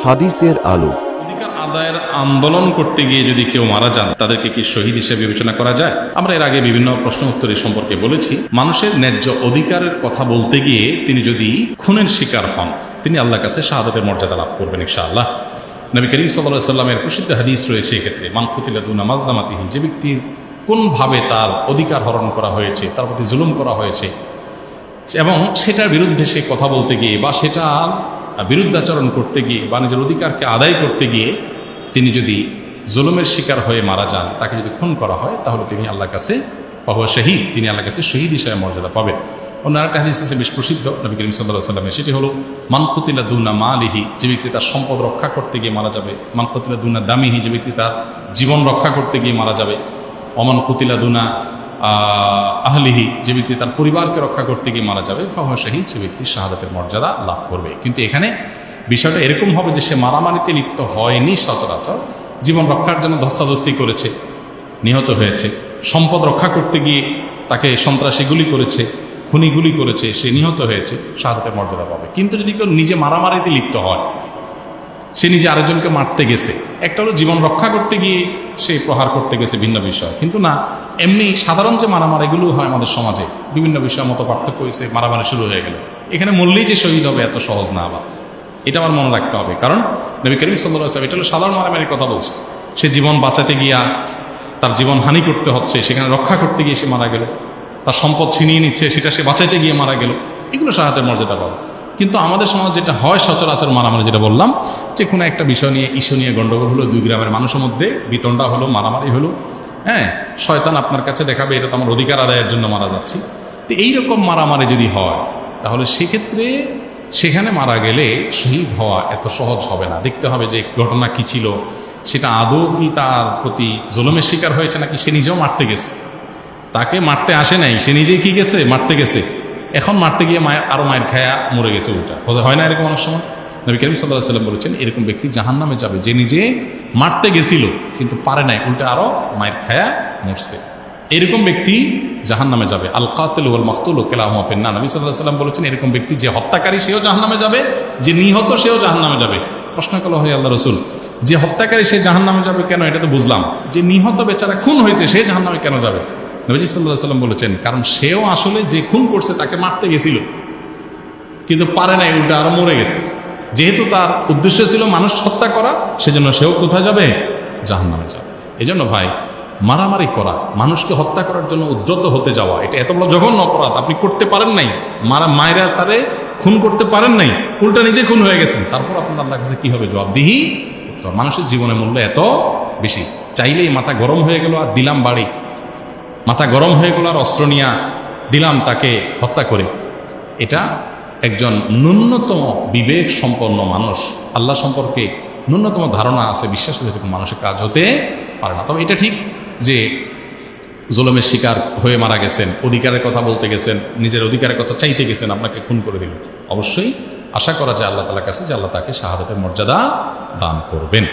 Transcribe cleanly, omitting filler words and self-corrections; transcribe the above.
হাদিসের আলো। অধিকার আদায়ের আন্দোলন করতে গিয়ে যদি কেউ মারা যান, তাদেরকে কি শহীদ হিসেবে বিবেচনা করা যায়? আমরা এর আগে বিভিন্ন প্রশ্ন উত্তর সম্পর্কে বলেছি। মানুষের ন্যায্য অধিকারের কথা বলতে গিয়ে তিনি যদি খুনের শিকার হন, তিনি আল্লাহর কাছে শাহাদাতের মর্যাদা লাভ করবেন ইনশাআল্লাহ। নবী করিম সাল্লাল্লাহু আলাইহি ওয়াসাল্লামের প্রসিদ্ধ হাদিস রয়েছে এক্ষেত্রে, মান কুতিলা দুনা মাজলামাতিহি, যে ব্যক্তির কোনভাবে তার অধিকার হরণ করা হয়েছে, তার প্রতি জুলুম করা হয়েছে এবং সেটার বিরুদ্ধে সে কথা বলতে গিয়ে বা সেটা বিরুদ্ধাচরণ করতে গিয়ে বা নিজের অধিকারকে আদায় করতে গিয়ে তিনি যদি জুলুমের শিকার হয়ে মারা যান, তাকে যদি খুন করা হয়, তাহলে তিনি আল্লাহর কাছে ফাহুয়া শহীদ, তিনি আল্লাহর কাছে শহীদ হিসেবে মর্যাদা পাবেন। অন্য আরেকটা হাদিস আছে বেশ প্রসিদ্ধ নবী করিম সাল্লাল্লাহু আলাইহি ওয়াসাল্লামের, সেটি হলো মান কুতিলা দুনা মালিহি, যে ব্যক্তি তার সম্পদ রক্ষা করতে গিয়ে মারা যাবে। মান কুতিলা দুনা দামিহি, যে ব্যক্তি তার জীবন রক্ষা করতে গিয়ে মারা যাবে। অমান কুতিলা দুনা আহলিহি, যে ব্যক্তি তার পরিবারকে রক্ষা করতে গিয়ে মারা যাবে। ফাহুয়া শহীদ, সে ব্যক্তি শাহাদাতের মর্যাদা লাভ করবে। কিন্তু এখানে বিষয়টা এরকম হবে যে সে মারামারিতে লিপ্ত হয়নি, সচরাচর জীবন রক্ষার জন্য ধস্তাধস্তি করেছে, নিহত হয়েছে। সম্পদ রক্ষা করতে গিয়ে তাকে সন্ত্রাসী গুলি করেছে, খুনি গুলি করেছে, সে নিহত হয়েছে, শাহাদাতের মর্যাদা পাবে। কিন্তু যদি কেউ নিজে মারামারিতে লিপ্ত হয়, সে নিজে আরেকজনকে মারতে গেছে, একটা হলো জীবন রক্ষা করতে গিয়ে সে প্রহার করতে গেছে, ভিন্ন বিষয়। কিন্তু না, এমনি সাধারণ যে মারামারিগুলো হয় আমাদের সমাজে, বিভিন্ন বিষয় মতো পার্থক্য হয়েছে, মারামারি শুরু হয়ে গেল, এখানে মরলেই যে শহীদ হবে এত সহজ না। আবার এটা আমার মনে রাখতে হবে, কারণ নবী করিম সাল্লাল্লাহু আলাইহি ওয়াসাল্লাম এটা হলো সাধারণ মারামারির কথা বলছে। সে জীবন বাঁচাতে গিয়া তার জীবন হানি করতে হচ্ছে, সেখানে রক্ষা করতে গিয়ে সে মারা গেল, তার সম্পদ ছিনিয়ে নিচ্ছে, সেটা সে বাঁচাইতে গিয়ে মারা গেল, এগুলো শাহাদাতের মর্যাদা পাবে। কিন্তু আমাদের সমাজ যেটা হয় সচরাচর মারামারি, যেটা বললাম, যে কোনো একটা বিষয় নিয়ে ইস্যু নিয়ে গন্ডগোল হলো, দুই গ্রামের মানুষের মধ্যে বিতণ্ডা হলো, মারামারি হলো, হ্যাঁ, শয়তান আপনার কাছে দেখাবে এটা তো আমার অধিকার আদায়ের জন্য মারা যাচ্ছি। তো এইরকম মারামারি যদি হয়, তাহলে সেক্ষেত্রে সেখানে মারা গেলে শহীদ হওয়া এত সহজ হবে না। দেখতে হবে যে ঘটনা কি ছিল, সেটা আদৌ কি তার প্রতি জুলুমের শিকার হয়েছে নাকি সে নিজেও মারতে গেছে, তাকে মারতে আসে নাই, সে নিজেই কি গেছে, মারতে গেছে। এখন মারতে গিয়ে আরো মায়ের খায়া মরে গেছে, উল্টা হয় না এরকম অনেক সময়? নবী করিম সাল্লাল্লাহু আলাইহি ওয়াসাল্লাম বলেছেন এরকম ব্যক্তি জাহান্নামে যাবে, যে নিজে মারতে গেছিল কিন্তু পারে নাই, উল্টা আরো মায়ের খায়া মরছে, এরকম ব্যক্তি জাহান্নামে যাবে। আল কাতিল ওয়াল মাকতুল কিলাহুমা ফিন্নার, নবী সাল্লাল্লাহু আলাইহি ওয়াসাল্লাম বলেছেন এরকম ব্যক্তি, যে হত্যাকারী সেও জাহান্নামে যাবে, যে নিহত সেও জাহান্নামে যাবে। প্রশ্ন করা হয় আল্লাহ রাসূল, যে হত্যাকারী সে জাহান্নামে যাবে কেন? এটা তো বুঝলাম, যে নিহত বেচারা খুন হয়েছে সে জাহান্নামে কেন যাবে? নবী সাল্লাল্লাহু আলাইহি ওয়াসাল্লাম বলেছেন কারণ সেও আসলে যে খুন করছে তাকে মারতে গেছিল কিন্তু পারে নাই, উল্টা আরো মরে গেছে। যেহেতু তার উদ্দেশ্য ছিল মানুষ হত্যা করা, সেজন্য সেও কোথায় যাবে? জাহান্নামে যাবে। এজন্য ভাই, মারামারি করা, মানুষকে হত্যা করার জন্য উদ্যত হতে যাওয়া, এটা এত বড় জঘন্য অপরাধ। আপনি করতে পারেন নাই, মায়েরা তারে খুন করতে পারেন নাই, উল্টা নিজে খুন হয়ে গেছেন, তারপর আপনার আল্লাহর কাছে কি হবে জবাবদিহি? তো মানুষের জীবনের মূল্য এত বেশি, চাইলেই মাথা গরম হয়ে গেল আর দিলাম বাড়ি, মাথা গরম হয়ে গেল আর অস্ত্র নিয়ে দিলাম তাকে হত্যা করে, এটা একজন ন্যূনতম বিবেক সম্পন্ন মানুষ, আল্লাহ সম্পর্কে ন্যূনতম ধারণা আছে, বিশ্বাস এরকম মানুষের কাজ হতে পারে না। তবে এটা ঠিক যে জুলুমের শিকার হয়ে মারা গেছেন, অধিকারের কথা বলতে গেছেন, নিজের অধিকারের কথা চাইতে গেছেন, আপনাকে খুন করে দিল, অবশ্যই আশা করা যায় আল্লাহ তাআলার কাছে যে আল্লাহ তাকে শাহাদাতের মর্যাদা দান করবেন।